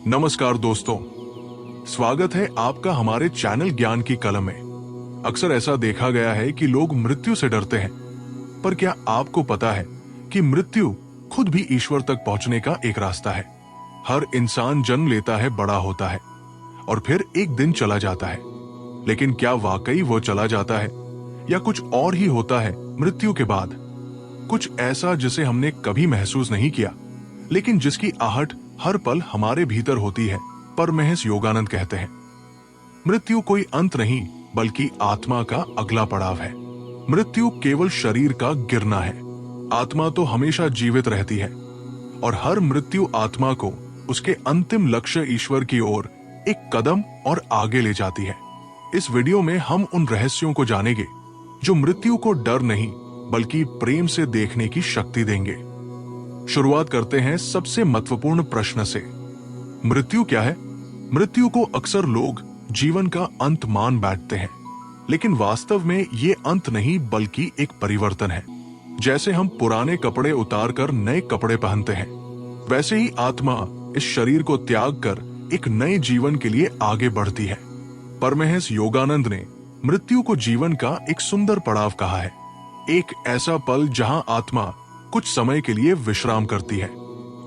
नमस्कार दोस्तों, स्वागत है आपका हमारे चैनल ज्ञान की कलम में। अक्सर ऐसा देखा गया है कि लोग मृत्यु से डरते हैं, पर क्या आपको पता है कि मृत्यु खुद भी ईश्वर तक पहुंचने का एक रास्ता है। हर इंसान जन्म लेता है, बड़ा होता है और फिर एक दिन चला जाता है। लेकिन क्या वाकई वो चला जाता है या कुछ और ही होता है मृत्यु के बाद? कुछ ऐसा जिसे हमने कभी महसूस नहीं किया, लेकिन जिसकी आहट हर पल हमारे भीतर होती है। परमहंस योगानंद कहते हैं, मृत्यु कोई अंत नहीं बल्कि आत्मा का अगला पड़ाव है। मृत्यु केवल शरीर का गिरना है। आत्मा तो हमेशा जीवित रहती है और हर मृत्यु आत्मा को उसके अंतिम लक्ष्य ईश्वर की ओर एक कदम और आगे ले जाती है। इस वीडियो में हम उन रहस्यों को जानेंगे जो मृत्यु को डर नहीं बल्कि प्रेम से देखने की शक्ति देंगे। शुरुआत करते हैं सबसे महत्वपूर्ण प्रश्न से। मृत्यु क्या है? मृत्यु को अक्सर लोग जीवन का अंत मान बैठते हैं, लेकिन वास्तव में ये अंत नहीं बल्कि एक परिवर्तन है। जैसे हम पुराने कपड़े उतारकर नए कपड़े पहनते हैं, वैसे ही आत्मा इस शरीर को त्याग कर एक नए जीवन के लिए आगे बढ़ती है। परमहंस योगानंद ने मृत्यु को जीवन का एक सुंदर पड़ाव कहा है, एक ऐसा पल जहां आत्मा कुछ समय के लिए विश्राम करती है,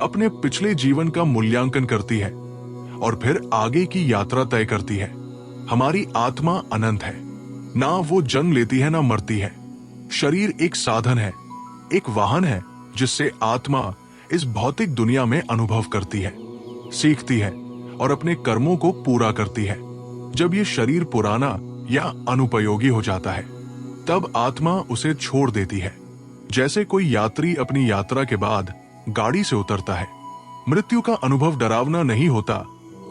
अपने पिछले जीवन का मूल्यांकन करती है और फिर आगे की यात्रा तय करती है। हमारी आत्मा अनंत है, ना वो जन्म लेती है ना मरती है। शरीर एक साधन है, एक वाहन है जिससे आत्मा इस भौतिक दुनिया में अनुभव करती है, सीखती है और अपने कर्मों को पूरा करती है। जब ये शरीर पुराना या अनुपयोगी हो जाता है, तब आत्मा उसे छोड़ देती है। जैसे कोई यात्री अपनी यात्रा के बाद गाड़ी से उतरता है। मृत्यु का अनुभव डरावना नहीं होता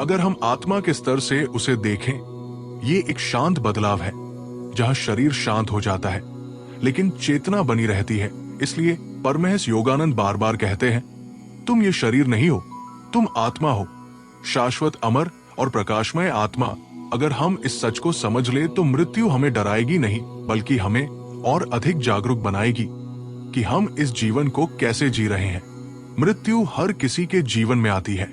अगर हम आत्मा के स्तर से उसे देखें। ये एक शांत बदलाव है जहां शरीर शांत हो जाता है लेकिन चेतना बनी रहती है। इसलिए परमहंस योगानंद बार बार कहते हैं, तुम ये शरीर नहीं हो, तुम आत्मा हो, शाश्वत, अमर और प्रकाशमय आत्मा। अगर हम इस सच को समझ ले तो मृत्यु हमें डराएगी नहीं बल्कि हमें और अधिक जागरूक बनाएगी कि हम इस जीवन को कैसे जी रहे हैं। मृत्यु हर किसी के जीवन में आती है,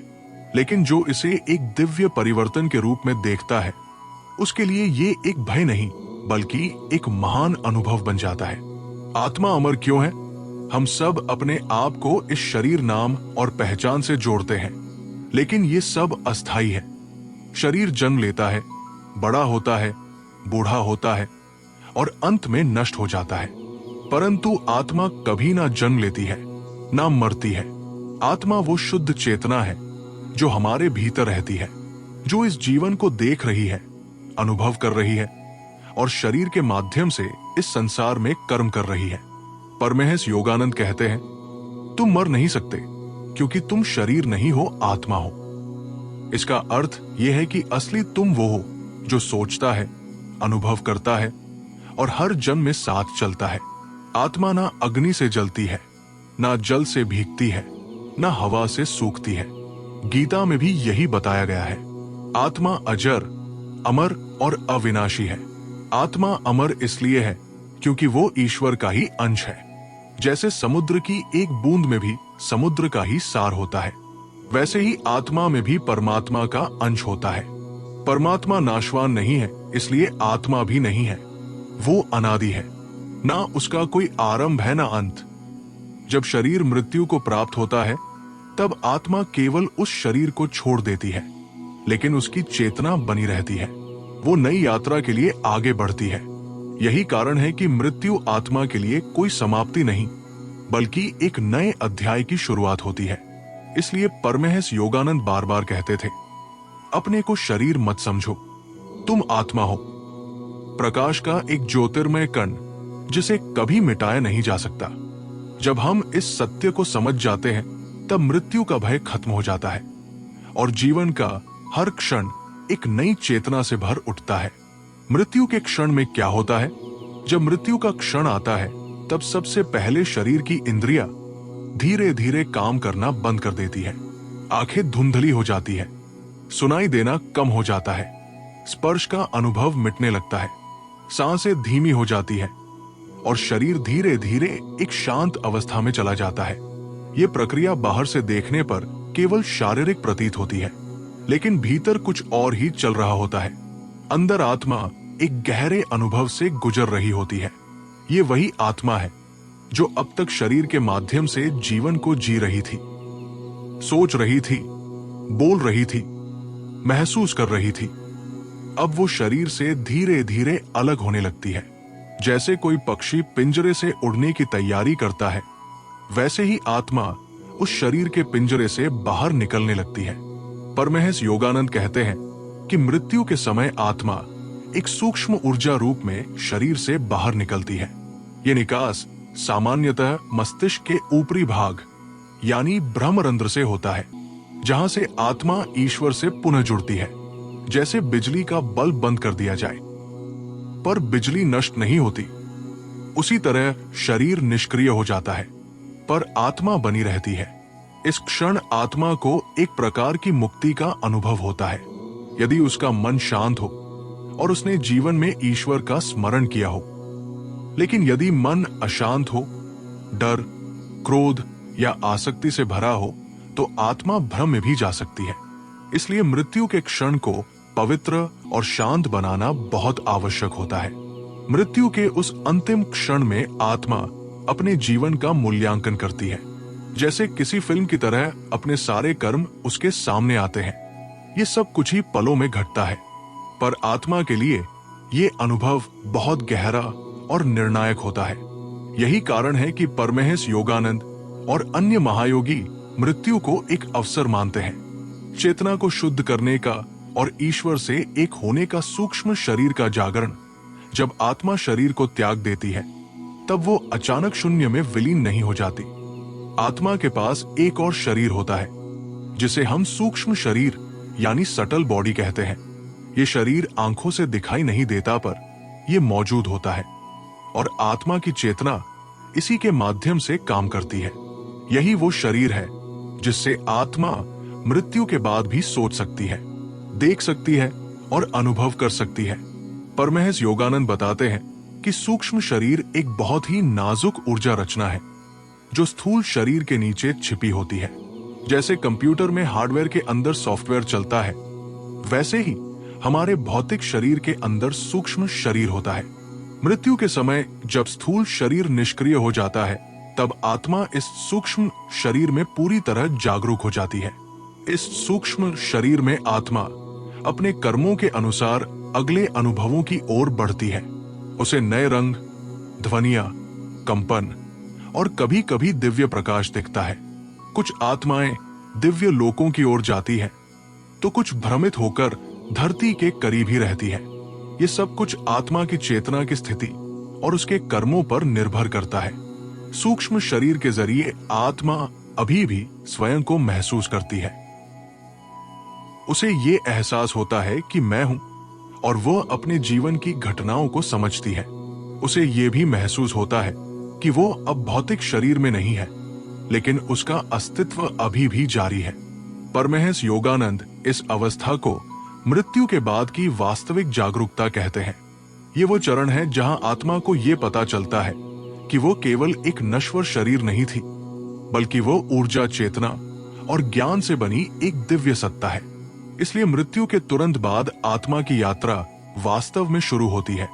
लेकिन जो इसे एक दिव्य परिवर्तन के रूप में देखता है, उसके लिए ये एक भय नहीं बल्कि एक महान अनुभव बन जाता है। आत्मा अमर क्यों है? हम सब अपने आप को इस शरीर, नाम और पहचान से जोड़ते हैं, लेकिन ये सब अस्थायी है। शरीर जन्म लेता है, बड़ा होता है, बूढ़ा होता है और अंत में नष्ट हो जाता है, परंतु आत्मा कभी ना जन्म लेती है ना मरती है। आत्मा वो शुद्ध चेतना है जो हमारे भीतर रहती है, जो इस जीवन को देख रही है, अनुभव कर रही है और शरीर के माध्यम से इस संसार में कर्म कर रही है। परमहंस योगानंद कहते हैं, तुम मर नहीं सकते क्योंकि तुम शरीर नहीं हो, आत्मा हो। इसका अर्थ यह है कि असली तुम वो हो जो सोचता है, अनुभव करता है और हर जन्म में साथ चलता है। आत्मा ना अग्नि से जलती है, ना जल से भीगती है, ना हवा से सूखती है। गीता में भी यही बताया गया है। आत्मा अजर, अमर और अविनाशी है। आत्मा अमर इसलिए है क्योंकि वो ईश्वर का ही अंश है। जैसे समुद्र की एक बूंद में भी समुद्र का ही सार होता है, वैसे ही आत्मा में भी परमात्मा का अंश होता है। परमात्मा नाशवान नहीं है, इसलिए आत्मा भी नहीं है। वो अनादि है, ना उसका कोई आरंभ है ना अंत। जब शरीर मृत्यु को प्राप्त होता है, तब आत्मा केवल उस शरीर को छोड़ देती है, लेकिन उसकी चेतना बनी रहती है। वो नई यात्रा के लिए आगे बढ़ती है। यही कारण है कि मृत्यु आत्मा के लिए कोई समाप्ति नहीं बल्कि एक नए अध्याय की शुरुआत होती है। इसलिए परमहंस योगानंद बार बार कहते थे, अपने को शरीर मत समझो, तुम आत्मा हो, प्रकाश का एक ज्योतिर्मय कण जिसे कभी मिटाया नहीं जा सकता। जब हम इस सत्य को समझ जाते हैं, तब मृत्यु का भय खत्म हो जाता है और जीवन का हर क्षण एक नई चेतना से भर उठता है। मृत्यु के क्षण में क्या होता है? जब मृत्यु का क्षण आता है, तब सबसे पहले शरीर की इंद्रियां धीरे धीरे काम करना बंद कर देती है। आंखें धुंधली हो जाती है, सुनाई देना कम हो जाता है, स्पर्श का अनुभव मिटने लगता है, सांसें धीमी हो जाती है और शरीर धीरे धीरे एक शांत अवस्था में चला जाता है। ये प्रक्रिया बाहर से देखने पर केवल शारीरिक प्रतीत होती है, लेकिन भीतर कुछ और ही चल रहा होता है। अंदर आत्मा एक गहरे अनुभव से गुजर रही होती है। ये वही आत्मा है जो अब तक शरीर के माध्यम से जीवन को जी रही थी, सोच रही थी, बोल रही थी, महसूस कर रही थी। अब वो शरीर से धीरे धीरे अलग होने लगती है। जैसे कोई पक्षी पिंजरे से उड़ने की तैयारी करता है, वैसे ही आत्मा उस शरीर के पिंजरे से बाहर निकलने लगती है। परमहंस योगानंद कहते हैं कि मृत्यु के समय आत्मा एक सूक्ष्म ऊर्जा रूप में शरीर से बाहर निकलती है। ये निकास सामान्यतः मस्तिष्क के ऊपरी भाग यानी ब्रह्मरंध्र से होता है, जहां से आत्मा ईश्वर से पुनः जुड़ती है। जैसे बिजली का बल्ब बंद कर दिया जाए पर बिजली नष्ट नहीं होती, उसी तरह शरीर निष्क्रिय हो जाता है पर आत्मा बनी रहती है। इस क्षण आत्मा को एक प्रकार की मुक्ति का अनुभव होता है, यदि उसका मन शांत हो और उसने जीवन में ईश्वर का स्मरण किया हो। लेकिन यदि मन अशांत हो, डर, क्रोध या आसक्ति से भरा हो, तो आत्मा भ्रम में भी जा सकती है। इसलिए मृत्यु के क्षण को पवित्र और शांत बनाना बहुत आवश्यक होता है। मृत्यु के उस अंतिम क्षण में आत्मा अपने जीवन का मूल्यांकन करती है। जैसे किसी फिल्म की तरह अपने सारे कर्म उसके सामने आते हैं। ये सब कुछ ही पलों में घटता है, पर आत्मा के लिए ये अनुभव बहुत गहरा और निर्णायक होता है। यही कारण है कि परमहंस योगानंद और अन्य महायोगी मृत्यु को एक अवसर मानते हैं। चेतना को शुद्ध करने का और ईश्वर से एक होने का सूक्ष्म शरीर का जागरण। जब आत्मा शरीर को त्याग देती है, तब वो अचानक शून्य में विलीन नहीं हो जाती। आत्मा के पास एक और शरीर होता है, जिसे हम सूक्ष्म शरीर यानी सटल बॉडी कहते हैं। ये शरीर आंखों से दिखाई नहीं देता, पर यह मौजूद होता है और आत्मा की चेतना इसी के माध्यम से काम करती है। यही वो शरीर है जिससे आत्मा मृत्यु के बाद भी सोच सकती है, देख सकती है और अनुभव कर सकती है। परमहंस योगानंद बताते हैं कि सूक्ष्म शरीर एक बहुत ही नाजुक ऊर्जा रचना है जो स्थूल शरीर के नीचे छिपी होती है। जैसे कंप्यूटर में हार्डवेयर के अंदर सॉफ्टवेयर चलता है, वैसे ही हमारे भौतिक शरीर के अंदर सूक्ष्म शरीर होता है। मृत्यु के समय जब स्थूल शरीर निष्क्रिय हो जाता है, तब आत्मा इस सूक्ष्म शरीर में पूरी तरह जागरूक हो जाती है। इस सूक्ष्म शरीर में आत्मा अपने कर्मों के अनुसार अगले अनुभवों की ओर बढ़ती है। उसे नए रंग, ध्वनियां, कंपन और कभी कभी दिव्य प्रकाश दिखता है। कुछ आत्माएं दिव्य लोकों की ओर जाती है, तो कुछ भ्रमित होकर धरती के करीब ही रहती है। ये सब कुछ आत्मा की चेतना की स्थिति और उसके कर्मों पर निर्भर करता है। सूक्ष्म शरीर के जरिए आत्मा अभी भी स्वयं को महसूस करती है। उसे ये एहसास होता है कि मैं हूं और वह अपने जीवन की घटनाओं को समझती है। उसे ये भी महसूस होता है कि वो अब भौतिक शरीर में नहीं है, लेकिन उसका अस्तित्व अभी भी जारी है। परमहंस योगानंद इस अवस्था को मृत्यु के बाद की वास्तविक जागरूकता कहते हैं। ये वो चरण है जहां आत्मा को ये पता चलता है कि वो केवल एक नश्वर शरीर नहीं थी, बल्कि वो ऊर्जा, चेतना और ज्ञान से बनी एक दिव्य सत्ता है। इसलिए मृत्यु के तुरंत बाद आत्मा की यात्रा वास्तव में शुरू होती है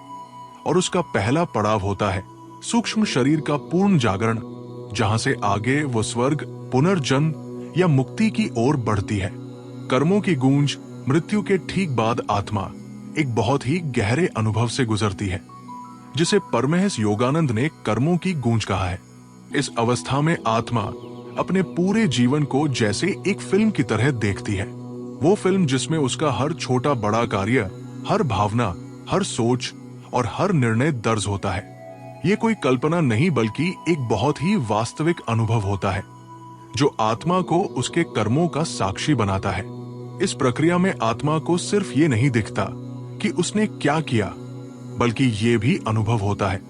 और उसका पहला पड़ाव होता है सूक्ष्म शरीर का पूर्ण जागरण, जहां से आगे वो स्वर्ग, पुनर्जन्म या मुक्ति की ओर बढ़ती है। कर्मों की गूंज मृत्यु के ठीक बाद आत्मा एक बहुत ही गहरे अनुभव से गुजरती है, जिसे परमहंस योगानंद ने कर्मों की गूंज कहा है। इस अवस्था में आत्मा अपने पूरे जीवन को जैसे एक फिल्म की तरह देखती है। वो फिल्म जिसमें उसका हर छोटा बड़ा कार्य, हर भावना, हर सोच और हर निर्णय दर्ज होता है। ये कोई कल्पना नहीं, बल्कि एक बहुत ही वास्तविक अनुभव होता है जो आत्मा को उसके कर्मों का साक्षी बनाता है। इस प्रक्रिया में आत्मा को सिर्फ ये नहीं दिखता कि उसने क्या किया, बल्कि ये भी अनुभव होता है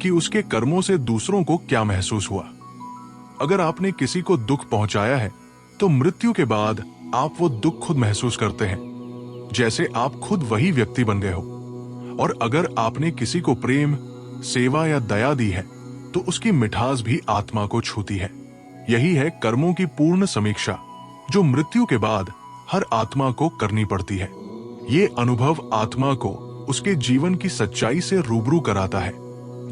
कि उसके कर्मों से दूसरों को क्या महसूस हुआ। अगर आपने किसी को दुख पहुंचाया है, तो मृत्यु के बाद आप वो दुख खुद महसूस करते हैं, जैसे आप खुद वही व्यक्ति बन गए हो। और अगर आपने किसी को प्रेम, सेवा या दया दी है, तो उसकी मिठास भी आत्मा को छूती है। यही है कर्मों की पूर्ण समीक्षा, जो मृत्यु के बाद हर आत्मा को करनी पड़ती है। ये अनुभव आत्मा को उसके जीवन की सच्चाई से रूबरू कराता है।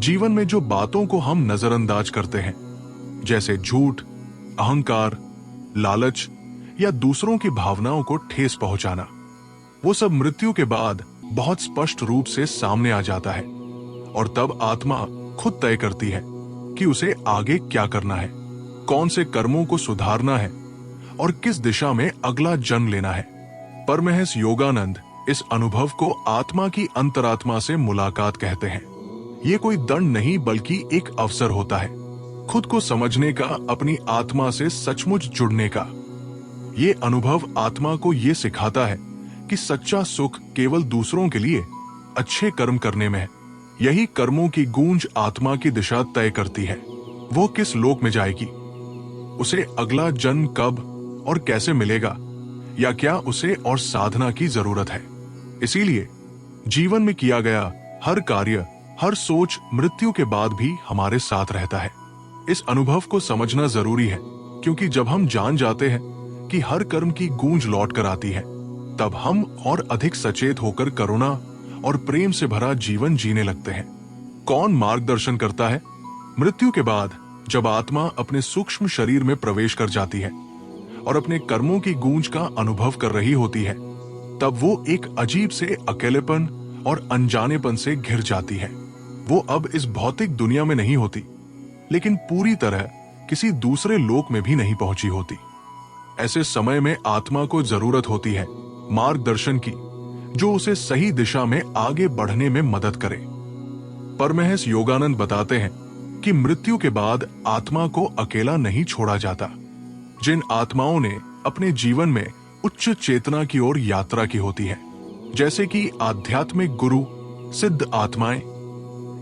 जीवन में जो बातों को हम नजरअंदाज करते हैं, जैसे झूठ, अहंकार, लालच या दूसरों की भावनाओं को ठेस पहुंचाना, वो सब मृत्यु के बाद बहुत स्पष्ट रूप से सामने आ जाता है। और तब आत्मा खुद तय करती है कि उसे आगे क्या करना है, कौन से कर्मों को सुधारना है और किस दिशा में अगला जन्म लेना है। परमहंस योगानंद इस अनुभव को आत्मा की अंतरात्मा से मुलाकात कहते हैं। ये कोई दंड नहीं बल्कि एक अवसर होता है, खुद को समझने का, अपनी आत्मा से सचमुच जुड़ने का। ये अनुभव आत्मा को ये सिखाता है कि सच्चा सुख केवल दूसरों के लिए अच्छे कर्म करने में है। यही कर्मों की गूंज आत्मा की दिशा तय करती है। वो किस लोक में जाएगी, उसे अगला जन्म कब और कैसे मिलेगा, या क्या उसे और साधना की जरूरत है। इसीलिए जीवन में किया गया हर कार्य, हर सोच मृत्यु के बाद भी हमारे साथ रहता है। इस अनुभव को समझना जरूरी है, क्योंकि जब हम जान जाते हैं कि हर कर्म की गूंज लौट कर आती है, तब हम और अधिक सचेत होकर करुणा और प्रेम से भरा जीवन जीने लगते हैं। कौन मार्गदर्शन करता है? मृत्यु के बाद जब आत्मा अपने सूक्ष्म शरीर में प्रवेश कर जाती है और अपने कर्मों की गूंज का अनुभव कर रही होती है, तब वो एक अजीब से अकेलेपन और अनजानेपन से घिर जाती है। वो अब इस भौतिक दुनिया में नहीं होती, लेकिन पूरी तरह किसी दूसरे लोक में भी नहीं पहुंची होती। ऐसे समय में आत्मा को जरूरत होती है मार्गदर्शन की, जो उसे सही दिशा में आगे बढ़ने में मदद करे। परमहंस योगानंद बताते हैं कि मृत्यु के बाद आत्मा को अकेला नहीं छोड़ा जाता। जिन आत्माओं ने अपने जीवन में उच्च चेतना की ओर यात्रा की होती है, जैसे कि आध्यात्मिक गुरु, सिद्ध आत्माएं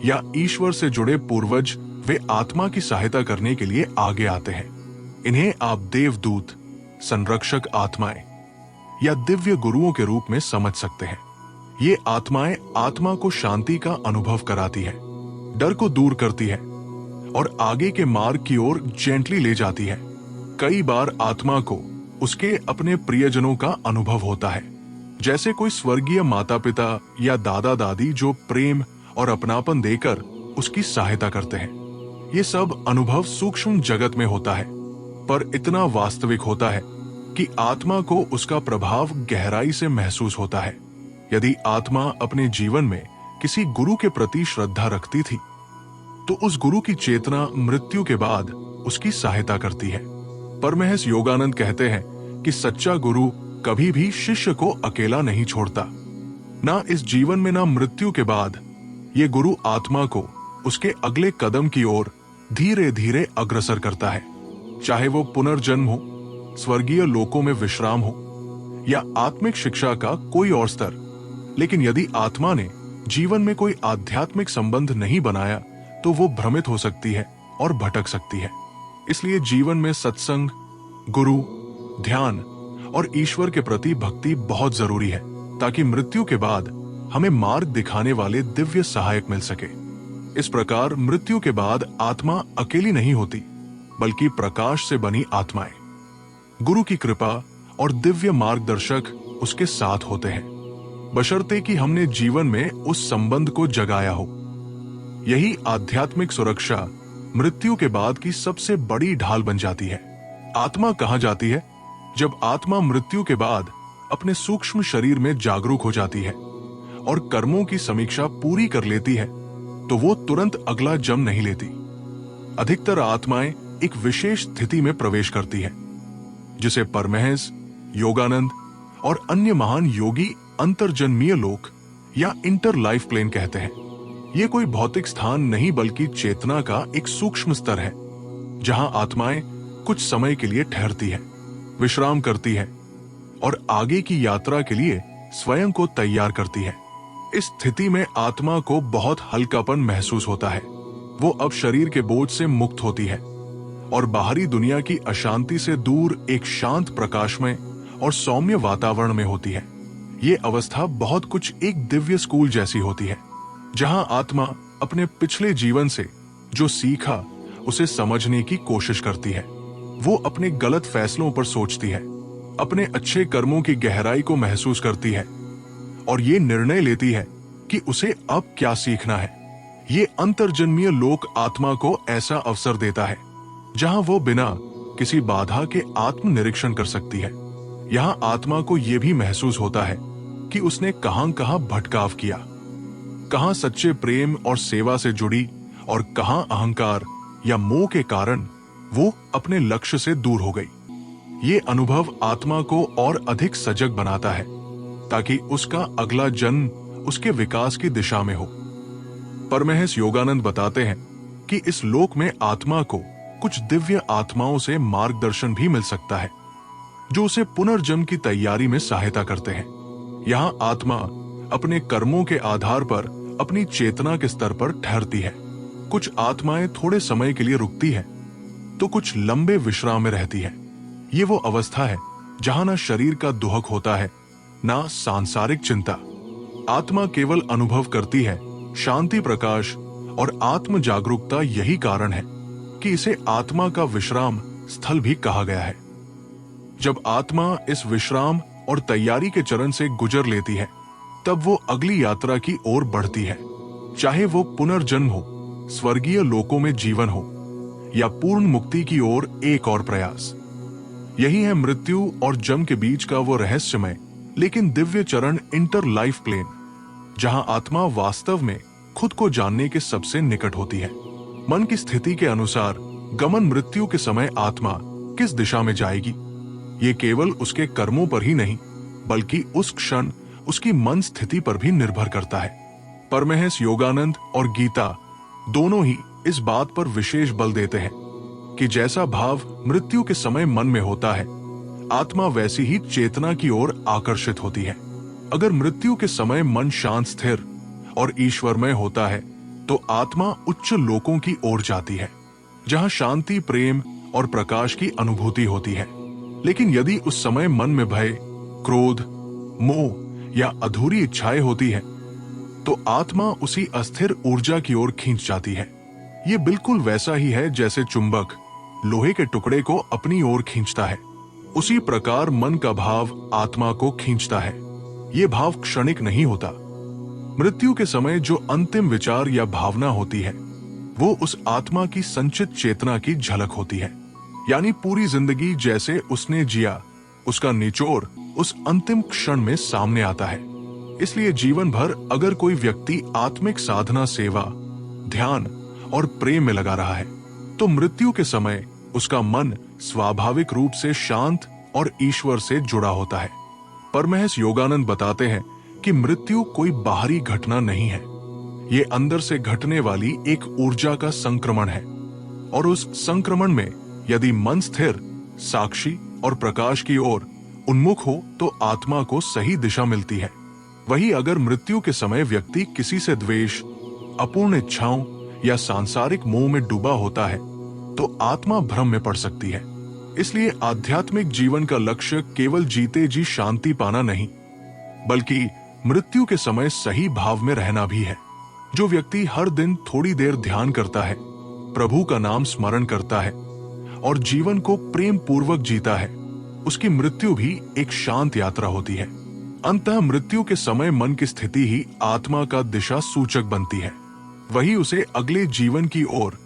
या ईश्वर से जुड़े पूर्वज, वे आत्मा की सहायता करने के लिए आगे आते हैं। इन्हें आप देवदूत, संरक्षक आत्माएं या दिव्य गुरुओं के रूप में समझ सकते हैं। ये आत्माएं आत्मा को शांति का अनुभव कराती है, डर को दूर करती है और आगे के मार्ग की ओर जेंटली ले जाती है। कई बार आत्मा को उसके अपने प्रियजनों का अनुभव होता है, जैसे कोई स्वर्गीय माता पिता या दादा दादी जो प्रेम और अपनापन देकर उसकी सहायता करते हैं। ये सब अनुभव सूक्ष्म जगत में होता है, पर इतना वास्तविक होता है कि आत्मा को उसका प्रभाव गहराई से महसूस होता है। यदि आत्मा अपने जीवन में किसी गुरु के प्रति श्रद्धा रखती थी, तो उस गुरु की चेतना मृत्यु के बाद उसकी सहायता करती है। परमहंस योगानंद कहते हैं कि सच्चा गुरु कभी भी शिष्य को अकेला नहीं छोड़ता। ना इस जीवन में, ना मृत्यु के बाद ये गुरु आत्मा को उसके अगले कदम की ओर धीरे धीरे अग्रसर करता है। चाहे वो पुनर्जन्म हो, स्वर्गीय लोकों में विश्राम हो या आत्मिक शिक्षा का कोई और स्तर। लेकिन यदि आत्मा ने जीवन में कोई आध्यात्मिक संबंध नहीं बनाया, तो वो भ्रमित हो सकती है और भटक सकती है। इसलिए जीवन में सत्संग, गुरु, ध्यान और ईश्वर के प्रति भक्ति बहुत जरूरी है, ताकि मृत्यु के बाद हमें मार्ग दिखाने वाले दिव्य सहायक मिल सके। इस प्रकार मृत्यु के बाद आत्मा अकेली नहीं होती, बल्कि प्रकाश से बनी आत्माएं, गुरु की कृपा और दिव्य मार्गदर्शक उसके साथ होते हैं, बशर्ते कि हमने जीवन में उस संबंध को जगाया हो। यही आध्यात्मिक सुरक्षा मृत्यु के बाद की सबसे बड़ी ढाल बन जाती है। आत्मा कहाँ जाती है? जब आत्मा मृत्यु के बाद अपने सूक्ष्म शरीर में जागरूक हो जाती है और कर्मों की समीक्षा पूरी कर लेती है, तो वो तुरंत अगला जन्म नहीं लेती। अधिकतर आत्माएं एक विशेष स्थिति में प्रवेश करती है, जिसे परमहंस योगानंद और अन्य महान योगी अंतर्जन्मीय लोक या इंटर लाइफ प्लेन कहते हैं। ये कोई भौतिक स्थान नहीं, बल्कि चेतना का एक सूक्ष्म स्तर है, जहां आत्माएं कुछ समय के लिए ठहरती है, विश्राम करती है और आगे की यात्रा के लिए स्वयं को तैयार करती है। इस स्थिति में आत्मा को बहुत हल्कापन महसूस होता है। वो अब शरीर के बोझ से मुक्त होती है और बाहरी दुनिया की अशांति से दूर एक शांत, प्रकाशमय और सौम्य वातावरण में होती है। ये अवस्था बहुत कुछ एक दिव्य स्कूल जैसी होती है, जहां आत्मा अपने पिछले जीवन से जो सीखा उसे समझने की कोशिश करती है। वो अपने गलत फैसलों पर सोचती है अपने अच्छे कर्मों की गहराई को महसूस करती है और ये निर्णय लेती है कि उसे अब क्या सीखना है। ये अंतर्जन्मीय लोक आत्मा को ऐसा अवसर देता है जहां वो बिना किसी बाधा के आत्मनिरीक्षण कर सकती है। यहाँ आत्मा को यह भी महसूस होता है कि उसने कहां भटकाव किया, कहां सच्चे प्रेम और सेवा से जुड़ी और कहां अहंकार या मोह के कारण वो अपने लक्ष्य से दूर हो गई। ये अनुभव आत्मा को और अधिक सजग बनाता है ताकि उसका अगला जन्म उसके विकास की दिशा में हो। परमहंस योगानंद बताते हैं कि इस लोक में आत्मा को कुछ दिव्य आत्माओं से मार्गदर्शन भी मिल सकता है जो उसे पुनर्जन्म की तैयारी में सहायता करते हैं। यहाँ आत्मा अपने कर्मों के आधार पर अपनी चेतना के स्तर पर ठहरती है। कुछ आत्माएं थोड़े समय के लिए रुकती है तो कुछ लंबे विश्राम में रहती है। ये वो अवस्था है जहां ना शरीर का दुहक होता है ना सांसारिक चिंता। आत्मा केवल अनुभव करती है शांति, प्रकाश और आत्म जागरूकता। यही कारण है कि इसे आत्मा का विश्राम स्थल भी कहा गया है। जब आत्मा इस विश्राम और तैयारी के चरण से गुजर लेती है तब वो अगली यात्रा की ओर बढ़ती है, चाहे वो पुनर्जन्म हो, स्वर्गीय लोकों में जीवन हो या पूर्ण मुक्ति की ओर एक और प्रयास। यही है मृत्यु और जन्म के बीच का वो रहस्यमय लेकिन दिव्य चरण, इंटर लाइफ प्लेन, जहां आत्मा वास्तव में खुद को जानने के सबसे निकट होती है। मन की स्थिति के अनुसार गमन मृत्यु के समय आत्मा किस दिशा में जाएगी, ये केवल उसके कर्मों पर ही नहीं बल्कि उस क्षण उसकी मन स्थिति पर भी निर्भर करता है। परमहंस योगानंद और गीता दोनों ही इस बात पर विशेष बल देते हैं कि जैसा भाव मृत्यु के समय मन में होता है, आत्मा वैसी ही चेतना की ओर आकर्षित होती है। अगर मृत्यु के समय मन शांत, स्थिर और ईश्वरमय होता है तो आत्मा उच्च लोकों की ओर जाती है जहां शांति, प्रेम और प्रकाश की अनुभूति होती है। लेकिन यदि उस समय मन में भय, क्रोध, मोह या अधूरी इच्छाएं होती है तो आत्मा उसी अस्थिर ऊर्जा की ओर खींच जाती है। ये बिल्कुल वैसा ही है जैसे चुंबक लोहे के टुकड़े को अपनी ओर खींचता है। उसी प्रकार मन का भाव आत्मा को खींचता है। ये भाव क्षणिक नहीं होता। मृत्यु के समय जो अंतिम विचार या भावना होती है वो उस आत्मा की संचित चेतना की झलक होती है। यानी पूरी जिंदगी जैसे उसने जिया, उसका निचोड़ उस अंतिम क्षण में सामने आता है। इसलिए जीवन भर अगर कोई व्यक्ति आत्मिक साधना, सेवा, ध्यान और प्रेम में लगा रहा है तो मृत्यु के समय उसका मन स्वाभाविक रूप से शांत और ईश्वर से जुड़ा होता है। परमहंस योगानंद बताते हैं कि मृत्यु कोई बाहरी घटना नहीं है, ये अंदर से घटने वाली एक ऊर्जा का संक्रमण है। और उस संक्रमण में यदि मन स्थिर, साक्षी और प्रकाश की ओर उन्मुख हो तो आत्मा को सही दिशा मिलती है। वही अगर मृत्यु के समय व्यक्ति किसी से द्वेष, अपूर्ण इच्छाओं या सांसारिक मोह में डूबा होता है तो आत्मा भ्रम में पड़ सकती है। इसलिए आध्यात्मिक जीवन का लक्ष्य केवल जीते जी शांति पाना नहीं बल्कि मृत्यु के समय सही भाव में रहना भी है। जो व्यक्ति हर दिन थोड़ी देर ध्यान करता है, प्रभु का नाम स्मरण करता है और जीवन को प्रेम पूर्वक जीता है, उसकी मृत्यु भी एक शांत यात्रा होती है। अंततः मृत्यु के समय मन की स्थिति ही आत्मा का दिशा सूचक बनती है। वही उसे अगले जीवन की ओर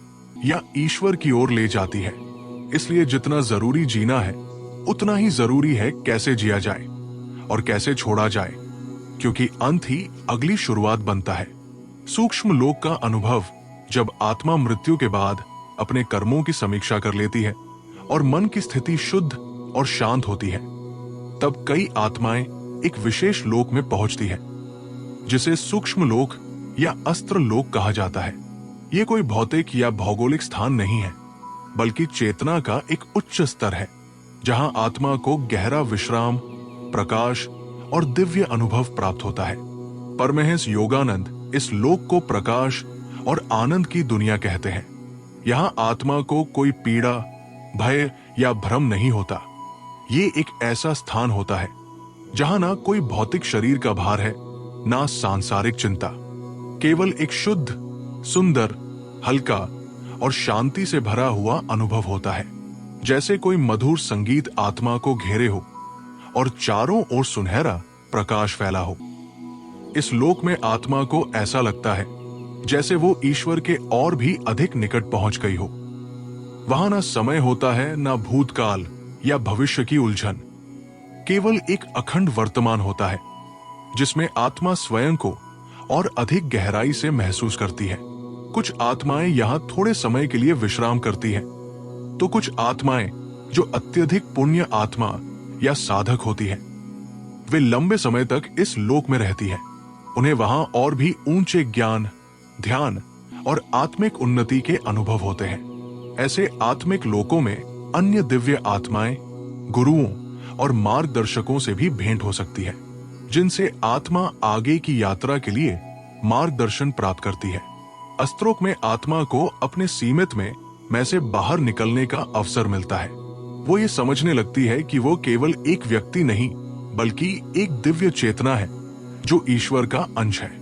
या ईश्वर की ओर ले जाती है। इसलिए जितना जरूरी जीना है उतना ही जरूरी है कैसे जिया जाए और कैसे छोड़ा जाए, क्योंकि अंत ही अगली शुरुआत बनता है। सूक्ष्म लोक का अनुभव जब आत्मा मृत्यु के बाद अपने कर्मों की समीक्षा कर लेती है और मन की स्थिति शुद्ध और शांत होती है, तब कई आत्माएं एक विशेष लोक में पहुंचती है जिसे सूक्ष्म लोक या अस्त्र लोक कहा जाता है। ये कोई भौतिक या भौगोलिक स्थान नहीं है बल्कि चेतना का एक उच्च स्तर है जहां आत्मा को गहरा विश्राम, प्रकाश और दिव्य अनुभव प्राप्त होता है। परमहंस योगानंद इस लोक को प्रकाश और आनंद की दुनिया कहते हैं। यहाँ आत्मा को कोई पीड़ा, भय या भ्रम नहीं होता। ये एक ऐसा स्थान होता है जहां ना कोई भौतिक शरीर का भार है, ना सांसारिक चिंता। केवल एक शुद्ध, सुंदर, हल्का और शांति से भरा हुआ अनुभव होता है। जैसे कोई मधुर संगीत आत्मा को घेरे हो और चारों ओर सुनहरा प्रकाश फैला हो। इस लोक में आत्मा को ऐसा लगता है जैसे वो ईश्वर के और भी अधिक निकट पहुंच गई हो। वहां ना समय होता है, ना भूतकाल या भविष्य की उलझन, केवल एक अखंड वर्तमान होता है जिसमें आत्मा स्वयं को और अधिक गहराई से महसूस करती है। कुछ आत्माएं यहां थोड़े समय के लिए विश्राम करती हैं, तो कुछ आत्माएं जो अत्यधिक पुण्य आत्मा या साधक होती हैं, वे लंबे समय तक इस लोक में रहती हैं। उन्हें वहां और भी ऊंचे ज्ञान, ध्यान और आत्मिक उन्नति के अनुभव होते हैं। ऐसे आत्मिक लोकों में अन्य दिव्य आत्माएं, गुरुओं और मार्गदर्शकों से भी भेंट हो सकती है, जिनसे आत्मा आगे की यात्रा के लिए मार्गदर्शन प्राप्त करती है। अस्त्रोक में आत्मा को अपने सीमित में से बाहर निकलने का अवसर मिलता है। वो ये समझने लगती है कि वो केवल एक व्यक्ति नहीं, बल्कि एक दिव्य चेतना है जो ईश्वर का अंश है।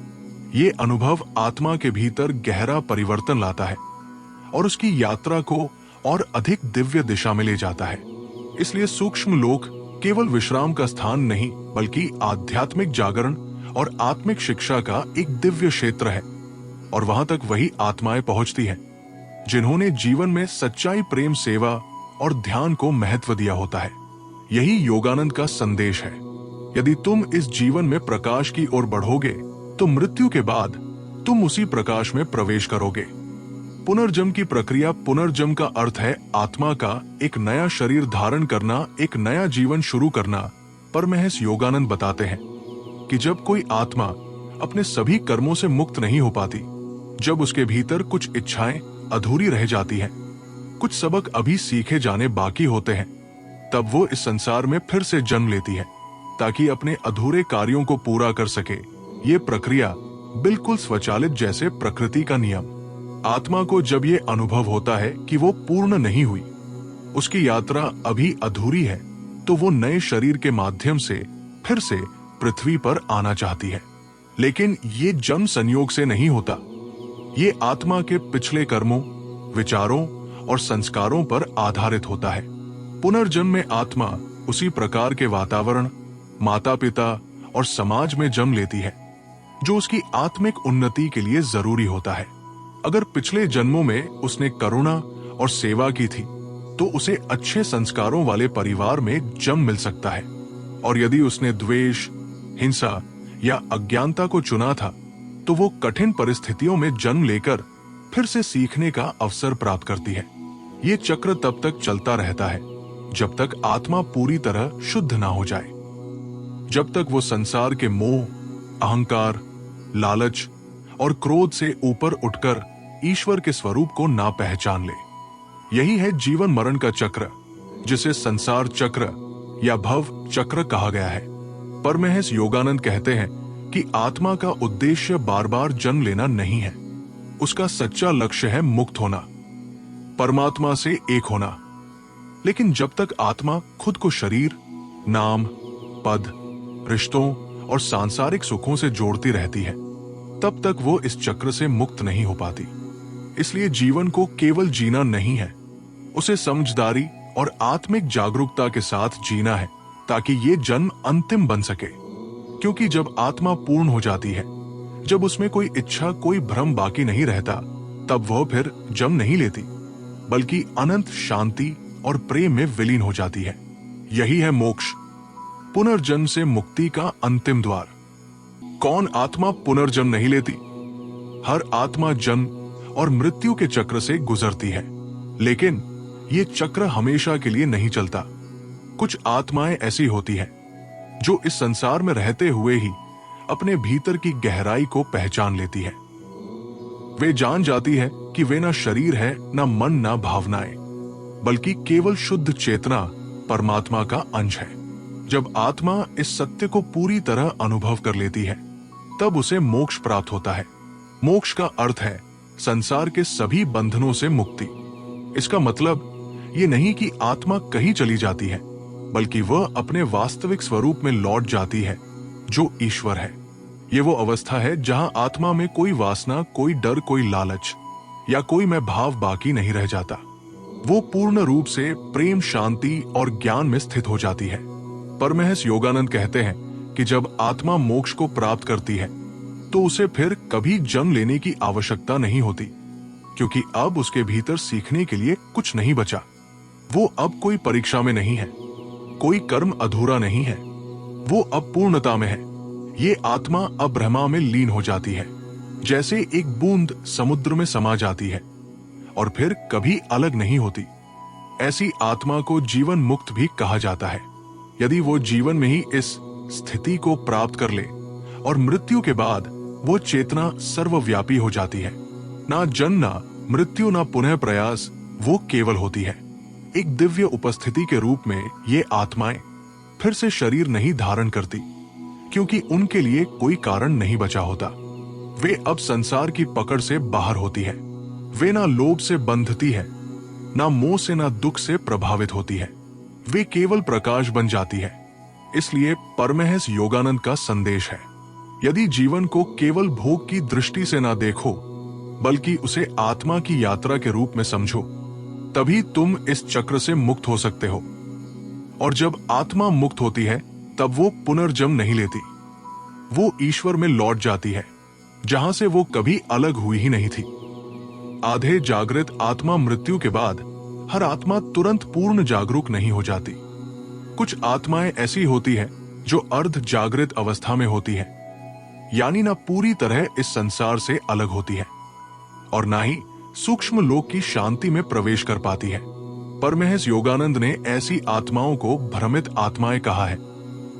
ये अनुभव आत्मा के भीतर गहरा परिवर्तन लाता है और उसकी यात्रा को और अधिक दिव्य दिशा में ले जाता है। इसलिए सूक्ष्म लोक केवल विश्राम का स्थान नहीं, बल्कि आध्यात्मिक जागरण और आत्मिक शिक्षा का एक दिव्य क्षेत्र है। और वहां तक वही आत्माएं पहुंचती हैं जिन्होंने जीवन में सच्चाई, प्रेम, सेवा और ध्यान को महत्व दिया होता है। यही योगानंद का संदेश है। यदि तुम इस जीवन में प्रकाश की ओर बढ़ोगे तो मृत्यु के बाद तुम उसी प्रकाश में प्रवेश करोगे। पुनर्जन्म की प्रक्रिया, पुनर्जन्म का अर्थ है आत्मा का एक नया शरीर धारण करना, एक नया जीवन शुरू करना। परमहंस योगानंद बताते हैं कि जब कोई आत्मा अपने सभी कर्मों से मुक्त नहीं हो पाती, जब उसके भीतर कुछ इच्छाएं अधूरी रह जाती हैं, कुछ सबक अभी सीखे जाने बाकी होते हैं, तब वो इस संसार में फिर से जन्म लेती है ताकि अपने अधूरे कार्यों को पूरा कर सके। ये प्रक्रिया बिल्कुल स्वचालित जैसे प्रकृति का नियम। आत्मा को जब ये अनुभव होता है कि वो पूर्ण नहीं हुई, उसकी यात्रा अभी अधूरी है, तो वो नए शरीर के माध्यम से फिर से पृथ्वी पर आना चाहती है। लेकिन ये जन्म संयोग से नहीं होता। ये आत्मा के पिछले कर्मों, विचारों और संस्कारों पर आधारित होता है। पुनर्जन्म में आत्मा उसी प्रकार के वातावरण, माता पिता और समाज में जन्म लेती है जो उसकी आत्मिक उन्नति के लिए जरूरी होता है। अगर पिछले जन्मों में उसने करुणा और सेवा की थी, तो उसे अच्छे संस्कारों वाले परिवार में जन्म मिल सकता है। और यदि उसने द्वेष, हिंसा या अज्ञानता को चुना था, तो वो कठिन परिस्थितियों में जन्म लेकर फिर से सीखने का अवसर प्राप्त करती है। ये चक्र तब तक चलता रहता है जब तक आत्मा पूरी तरह शुद्ध ना हो जाए, जब तक वो संसार के मोह, अहंकार, लालच और क्रोध से ऊपर उठकर ईश्वर के स्वरूप को ना पहचान ले। यही है जीवन मरण का चक्र, जिसे संसार चक्र या भव चक्र कहा गया है। परमहंस योगानंद कहते हैं कि आत्मा का उद्देश्य बार बार जन्म लेना नहीं है। उसका सच्चा लक्ष्य है मुक्त होना, परमात्मा से एक होना। लेकिन जब तक आत्मा खुद को शरीर, नाम, पद, रिश्तों और सांसारिक सुखों से जोड़ती रहती है, तब तक वो इस चक्र से मुक्त नहीं हो पाती। इसलिए जीवन को केवल जीना नहीं है, उसे समझदारी और आत्मिक जागरूकता के साथ जीना है, ताकि ये जन्म अंतिम बन सके। क्योंकि जब आत्मा पूर्ण हो जाती है, जब उसमें कोई इच्छा, कोई भ्रम बाकी नहीं रहता, तब वह फिर जन्म नहीं लेती, बल्कि अनंत शांति और प्रेम में विलीन हो जाती है। यही है मोक्ष, पुनर्जन्म से मुक्ति का अंतिम द्वार। कौन आत्मा पुनर्जन्म नहीं लेती? हर आत्मा जन्म और मृत्यु के चक्र से गुजरती है, लेकिन ये चक्र हमेशा के लिए नहीं चलता। कुछ आत्माएं ऐसी होती हैं जो इस संसार में रहते हुए ही अपने भीतर की गहराई को पहचान लेती है। वे जान जाती है कि वे ना शरीर है, ना मन, ना भावनाएं, बल्कि केवल शुद्ध चेतना, परमात्मा का अंश है। जब आत्मा इस सत्य को पूरी तरह अनुभव कर लेती है, तब उसे मोक्ष प्राप्त होता है। मोक्ष का अर्थ है संसार के सभी बंधनों से मुक्ति। इसका मतलब ये नहीं कि आत्मा कहीं चली जाती है, बल्कि वह अपने वास्तविक स्वरूप में लौट जाती है, जो ईश्वर है। ये वो अवस्था है जहां आत्मा में कोई वासना, कोई डर, कोई लालच या कोई मैं भाव बाकी नहीं रह जाता। वो पूर्ण रूप से प्रेम, शांति और ज्ञान में स्थित हो जाती है। परमहंस योगानंद कहते हैं कि जब आत्मा मोक्ष को प्राप्त करती है तो उसे फिर कभी जन्म लेने की आवश्यकता नहीं होती, क्योंकि अब उसके भीतर सीखने के लिए कुछ नहीं बचा। वो अब कोई परीक्षा में नहीं है, कोई कर्म अधूरा नहीं है, वो अब पूर्णता में है। ये आत्मा अब ब्रह्मा में लीन हो जाती है, जैसे एक बूंद समुद्र में समा जाती है और फिर कभी अलग नहीं होती। ऐसी आत्मा को जीवन मुक्त भी कहा जाता है, यदि वो जीवन में ही इस स्थिति को प्राप्त कर ले और मृत्यु के बाद वो चेतना सर्वव्यापी हो जाती है। ना जन्म, ना मृत्यु, ना पुनः प्रयास, वो केवल होती है। एक दिव्य उपस्थिति के रूप में ये आत्माएं फिर से शरीर नहीं धारण करती, क्योंकि उनके लिए कोई कारण नहीं बचा होता। वे अब संसार की पकड़ से बाहर होती है। वे ना लोभ से बंधती है, ना मोह से, ना दुख से प्रभावित होती है। वे केवल प्रकाश बन जाती है। इसलिए परमहंस योगानंद का संदेश है, यदि जीवन को केवल भोग की दृष्टि से ना देखो, बल्कि उसे आत्मा की यात्रा के रूप में समझो, तभी तुम इस चक्र से मुक्त हो सकते हो। और जब आत्मा मुक्त होती है तब वो पुनर्जन्म नहीं लेती। वो ईश्वर में लौट जाती है, जहां से वो कभी अलग हुई ही नहीं थी। आधे जागृत आत्मा मृत्यु के बाद हर आत्मा तुरंत पूर्ण जागरूक नहीं हो जाती। कुछ आत्माएं ऐसी होती है जो अर्ध जागृत अवस्था में होती है, यानी ना पूरी तरह इस संसार से अलग होती है और ना ही सूक्ष्म लोक की शांति में प्रवेश कर पाती है। परमहंस योगानंद ने ऐसी आत्माओं को भ्रमित आत्माएं कहा है,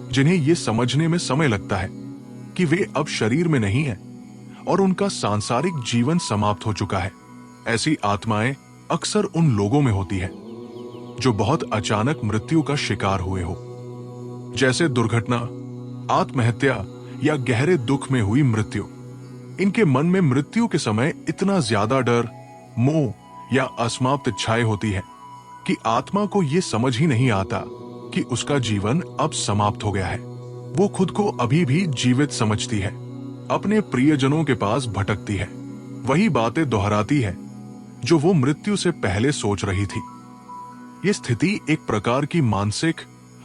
जिन्हें ये समझने में समय लगता है कि वे अब शरीर में नहीं है और उनका सांसारिक जीवन समाप्त हो चुका है। ऐसी आत्माएं अक्सर उन लोगों में होती है जो बहुत अचानक मृत्यु का शिकार हुए हो, जैसे दुर्घटना, आत्महत्या या गहरे दुख में हुई मृत्यु। इनके मन में मृत्यु के समय इतना ज्यादा डर, मोह या असमाप्त इच्छाएं होती है कि आत्मा को यह समझ ही नहीं आता कि उसका जीवन अब समाप्त हो गया है। वो खुद को अभी भी जीवित समझती है, अपने प्रियजनों के पास भटकती है, वही बातें दोहराती है जो वो मृत्यु से पहले सोच रही थी। ये स्थिति एक प्रकार की मानसिक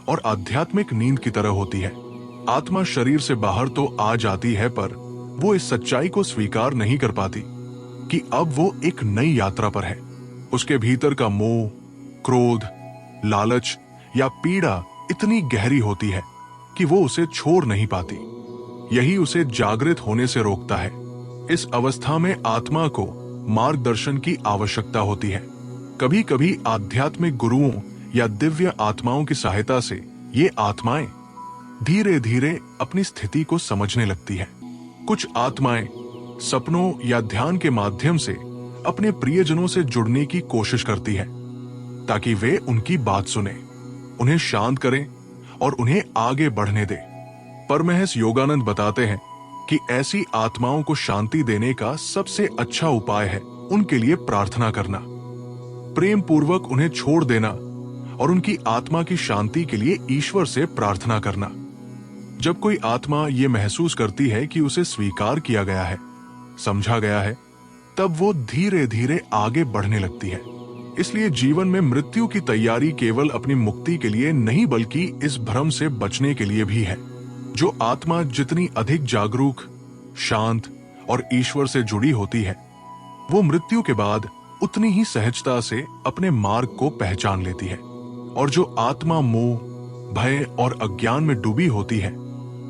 और आध्यात्मिक नींद की तरह होती है। आत्मा शरीर से बाहर तो आ जाती है, पर वो इस सच्चाई को स्वीकार नहीं कर पाती कि अब वो एक नई यात्रा पर है। उसके भीतर का मोह, क्रोध, लालच या पीड़ा इतनी गहरी होती है कि वो उसे छोड़ नहीं पाती। यही उसे जागृत होने से रोकता है। इस अवस्था में आत्मा को मार्गदर्शन की आवश्यकता होती है। कभी कभी आध्यात्मिक गुरुओं या दिव्य आत्माओं की सहायता से ये आत्माएं धीरे धीरे अपनी स्थिति को समझने लगती है। कुछ आत्माएं सपनों या ध्यान के माध्यम से अपने प्रियजनों से जुड़ने की कोशिश करती है, ताकि वे उनकी बात सुने, उन्हें शांत करें और उन्हें आगे बढ़ने दें। परमहंस योगानंद बताते हैं कि ऐसी आत्माओं को शांति देने का सबसे अच्छा उपाय है उनके लिए प्रार्थना करना, प्रेम पूर्वक उन्हें छोड़ देना और उनकी आत्मा की शांति के लिए ईश्वर से प्रार्थना करना। जब कोई आत्मा ये महसूस करती है कि उसे स्वीकार किया गया है, समझा गया है, तब वो धीरे धीरे आगे बढ़ने लगती है। इसलिए जीवन में मृत्यु की तैयारी केवल अपनी मुक्ति के लिए नहीं, बल्कि इस भ्रम से बचने के लिए भी है। जो आत्मा जितनी अधिक जागरूक, शांत और ईश्वर से जुड़ी होती है, वो मृत्यु के बाद उतनी ही सहजता से अपने मार्ग को पहचान लेती है। और जो आत्मा मोह, भय और अज्ञान में डूबी होती है,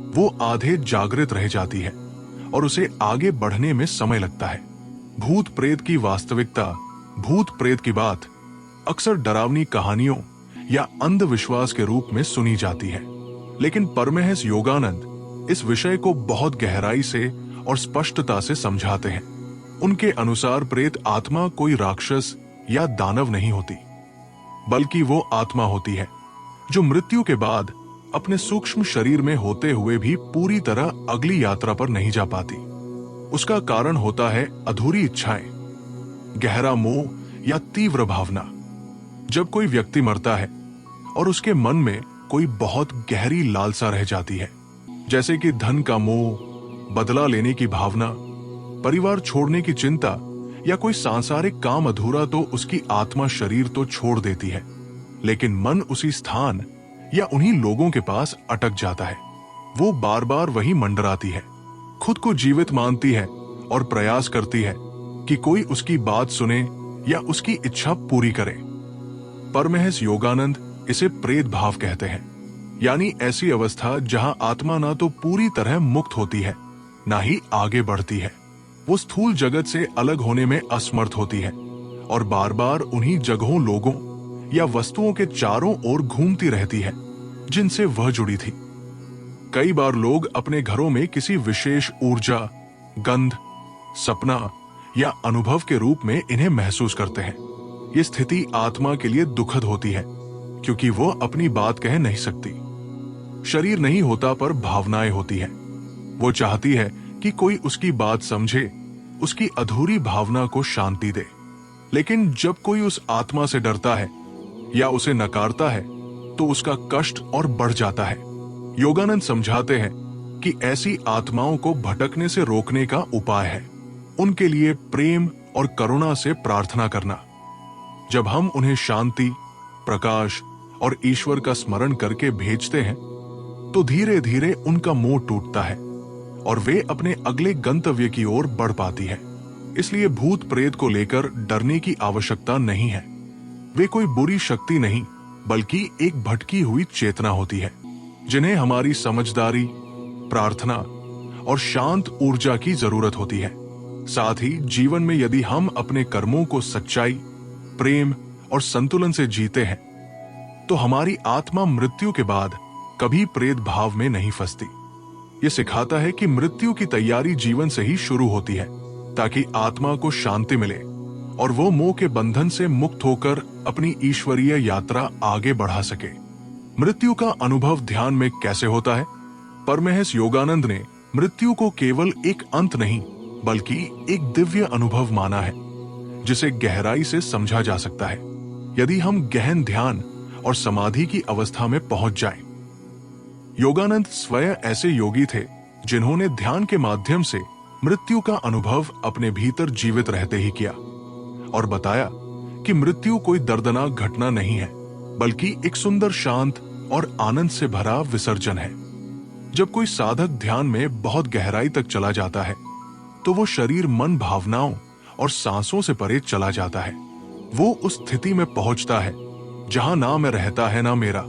वो आधे जागृत रह जाती है और उसे आगे बढ़ने में समय लगता है। भूत प्रेत की वास्तविकता, भूत प्रेत की बात अक्सर डरावनी कहानियों या अंधविश्वास के रूप में सुनी जाती है, लेकिन परमहंस योगानंद इस विषय को बहुत गहराई से और स्पष्टता से समझाते हैं। उनके अनुसार प्रेत आत्मा कोई राक्षस या दानव नहीं होती, बल्कि वो आत्मा होती है जो मृत्यु के बाद अपने सूक्ष्म शरीर में होते हुए भी पूरी तरह अगली यात्रा पर नहीं जा पाती। उसका कारण होता है अधूरी इच्छाएं, गहरा मोह या तीव्र भावना। जब कोई व्यक्ति मरता है और उसके मन में कोई बहुत गहरी लालसा रह जाती है, जैसे कि धन का मोह, बदला लेने की भावना, परिवार छोड़ने की चिंता या कोई सांसारिक काम अधूरा, तो उसकी आत्मा शरीर तो छोड़ देती है, लेकिन मन उसी स्थान या उन्हीं लोगों के पास अटक जाता है। वो बार बार वही मंडराती है, खुद को जीवित मानती है और प्रयास करती है कि कोई उसकी बात सुने या उसकी इच्छा पूरी करे। परमहंस योगानंद इसे प्रेत भाव कहते हैं, यानी ऐसी अवस्था जहां आत्मा ना तो पूरी तरह मुक्त होती है, ना ही आगे बढ़ती है। वो स्थूल जगत से अलग होने में असमर्थ होती है और बार बार उन्हीं जगहों, लोगों या वस्तुओं के चारों ओर घूमती रहती है जिनसे वह जुड़ी थी। कई बार लोग अपने घरों में किसी विशेष ऊर्जा, गंध, सपना या अनुभव के रूप में इन्हें महसूस करते हैं। ये स्थिति आत्मा के लिए दुखद होती है क्योंकि वो अपनी बात कह नहीं सकती। शरीर नहीं होता पर भावनाएं होती हैं। वो चाहती है कि कोई उसकी बात समझे, उसकी अधूरी भावना को शांति दे। लेकिन जब कोई उस आत्मा से डरता है या उसे नकारता है तो उसका कष्ट और बढ़ जाता है। योगानंद समझाते हैं कि ऐसी आत्माओं को भटकने से रोकने का उपाय है उनके लिए प्रेम और करुणा से प्रार्थना करना। जब हम उन्हें शांति, प्रकाश और ईश्वर का स्मरण करके भेजते हैं तो धीरे धीरे उनका मोह टूटता है और वे अपने अगले गंतव्य की ओर बढ़ पाती है। इसलिए भूत प्रेत को लेकर डरने की आवश्यकता नहीं है। वे कोई बुरी शक्ति नहीं बल्कि एक भटकी हुई चेतना होती है जिन्हें हमारी समझदारी, प्रार्थना और शांत ऊर्जा की जरूरत होती है। साथ ही जीवन में यदि हम अपने कर्मों को सच्चाई, प्रेम और संतुलन से जीते हैं तो हमारी आत्मा मृत्यु के बाद कभी प्रेत भाव में नहीं फंसती। ये सिखाता है कि मृत्यु की तैयारी जीवन से ही शुरू होती है ताकि आत्मा को शांति मिले और वो मोह के बंधन से मुक्त होकर अपनी ईश्वरीय यात्रा आगे बढ़ा सके। मृत्यु का अनुभव ध्यान में कैसे होता है? परमहंस योगानंद ने मृत्यु को केवल एक अंत नहीं बल्कि एक दिव्य अनुभव माना है जिसे गहराई से समझा जा सकता है यदि हम गहन ध्यान और समाधि की अवस्था में पहुंच जाएं। योगानंद स्वयं ऐसे योगी थे जिन्होंने ध्यान के माध्यम से मृत्यु का अनुभव अपने भीतर जीवित रहते ही किया और बताया कि मृत्यु कोई दर्दनाक घटना नहीं है बल्कि एक सुंदर, शांत और आनंद से भरा विसर्जन है। जब कोई साधक ध्यान में बहुत गहराई तक चला जाता है तो वो शरीर, मन, भावनाओं और सांसों से परे चला जाता है। वो उस स्थिति में पहुंचता है जहां ना मैं रहता है ना मेरा,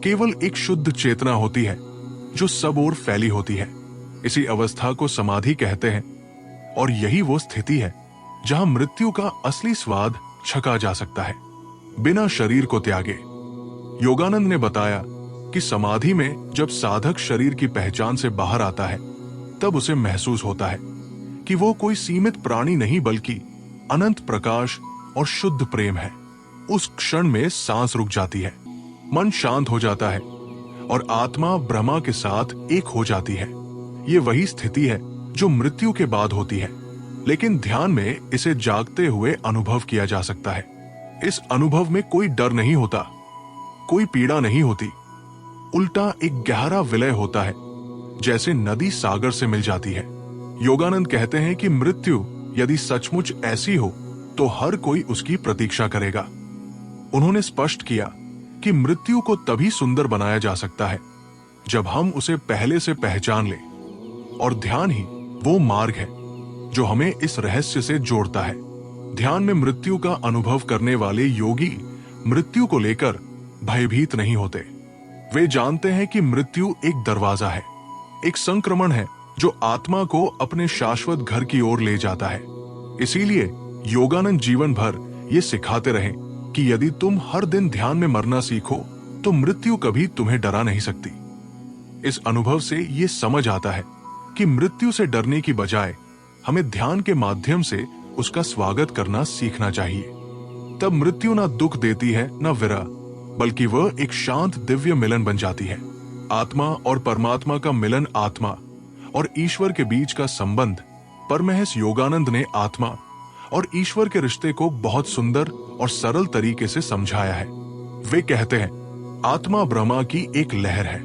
केवल एक शुद्ध चेतना होती है जो सब ओर फैली होती है। इसी अवस्था को समाधि कहते हैं और यही वो स्थिति है जहां मृत्यु का असली स्वाद छका जा सकता है बिना शरीर को त्यागे। योगानंद ने बताया कि समाधि में जब साधक शरीर की पहचान से बाहर आता है तब उसे महसूस होता है कि वो कोई सीमित प्राणी नहीं बल्कि अनंत प्रकाश और शुद्ध प्रेम है। उस क्षण में सांस रुक जाती है, मन शांत हो जाता है और आत्मा ब्रह्मा के साथ एक हो जाती है। ये वही स्थिति है जो मृत्यु के बाद होती है, लेकिन ध्यान में इसे जागते हुए अनुभव किया जा सकता है। इस अनुभव में कोई डर नहीं होता, कोई पीड़ा नहीं होती, उल्टा एक गहरा विलय होता है, जैसे नदी सागर से मिल जाती है। योगानंद कहते हैं कि मृत्यु यदि सचमुच ऐसी हो तो हर कोई उसकी प्रतीक्षा करेगा। उन्होंने स्पष्ट किया कि मृत्यु को तभी सुंदर बनाया जा सकता है जब हम उसे पहले से पहचान लें और ध्यान ही वो मार्ग है जो हमें इस रहस्य से जोड़ता है। ध्यान में मृत्यु का अनुभव करने वाले योगी मृत्यु को लेकर भयभीत नहीं होते। वे जानते हैं कि मृत्यु एक दरवाजा है, एक संक्रमण है जो आत्मा को अपने शाश्वत घर की ओर ले जाता है। इसीलिए योगानंद जीवन भर ये सिखाते रहे कि यदि तुम हर दिन ध्यान में मरना सीखो तो मृत्यु कभी तुम्हें डरा नहीं सकती। इस अनुभव से ये समझ आता है कि मृत्यु से डरने की बजाय हमें ध्यान के माध्यम से उसका स्वागत करना सीखना चाहिए। तब मृत्यु ना दुख देती है ना विरह, बल्कि वह एक शांत दिव्य मिलन बन जाती है। आत्मा और परमात्मा का मिलन, आत्मा और ईश्वर के बीच का संबंध। परमहंस योगानंद ने आत्मा और ईश्वर के रिश्ते को बहुत सुंदर और सरल तरीके से समझाया है। वे कहते हैं, आत्मा ब्रह्मा की एक लहर है।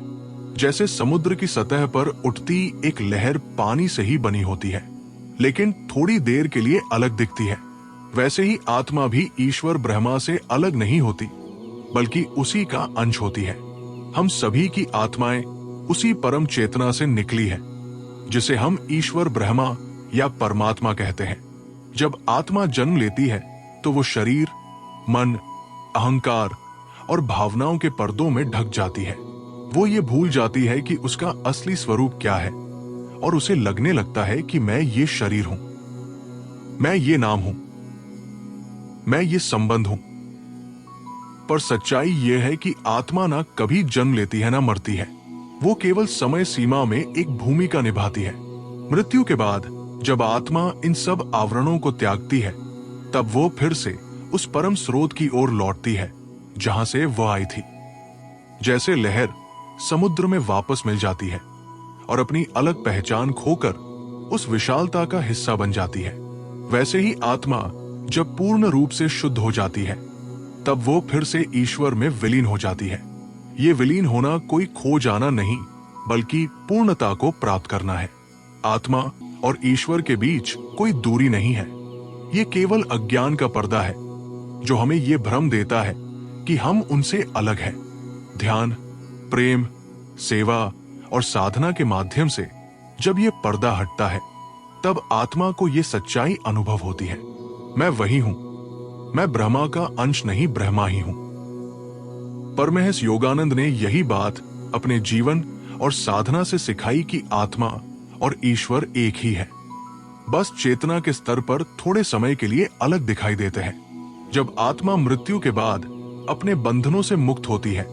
जैसे समुद्र की सतह पर उठती एक लहर पानी से ही बनी होती है, लेकिन थोड़ी देर के लिए अलग दिखती है, वैसे ही आत्मा भी ईश्वर ब्रह्मा से अलग नहीं होती, बल्कि उसी का अंश होती है। हम सभी की आत्माएं उसी परम चेतना से निकली है, जिसे हम ईश्वर ब्रह्मा या परमात्मा कहते हैं। जब आत्मा जन्म लेती है तो वो शरीर, मन, अहंकार और भावनाओं के पर्दों में ढक जाती है। वो ये भूल जाती है कि उसका असली स्वरूप क्या है और उसे लगने लगता है कि मैं ये शरीर हूं, मैं ये नाम हूं, मैं ये संबंध हूं। पर सच्चाई ये है कि आत्मा ना कभी जन्म लेती है ना मरती है। वो केवल समय सीमा में एक भूमिका निभाती है। मृत्यु के बाद जब आत्मा इन सब आवरणों को त्यागती है, तब वो फिर से उस परम स्रोत की ओर लौटती है जहां से वो आई थी। जैसे लहर समुद्र में वापस मिल जाती है और अपनी अलग पहचान खोकर उस विशालता का हिस्सा बन जाती है, वैसे ही आत्मा जब पूर्ण रूप से शुद्ध हो जाती है, तब वो फिर से ईश्वर में विलीन हो जाती है। ये विलीन होना कोई खो जाना नहीं, बल्कि पूर्णता को प्राप्त करना है। आत्मा और ईश्वर के बीच कोई दूरी नहीं है। ये केवल अज्ञान का पर्दा है जो हमें ये भ्रम देता है कि हम उनसे अलग हैं। ध्यान, प्रेम, सेवा और साधना के माध्यम से जब ये पर्दा हटता है, तब आत्मा को ये सच्चाई अनुभव होती है, मैं वही हूं, मैं ब्रह्मा का अंश नहीं, ब्रह्मा ही हूं। परमहंस योगानंद ने यही बात अपने जीवन और साधना से सिखाई कि आत्मा और ईश्वर एक ही है, बस चेतना के स्तर पर थोड़े समय के लिए अलग दिखाई देते हैं। जब आत्मा मृत्यु के बाद अपने बंधनों से मुक्त होती है,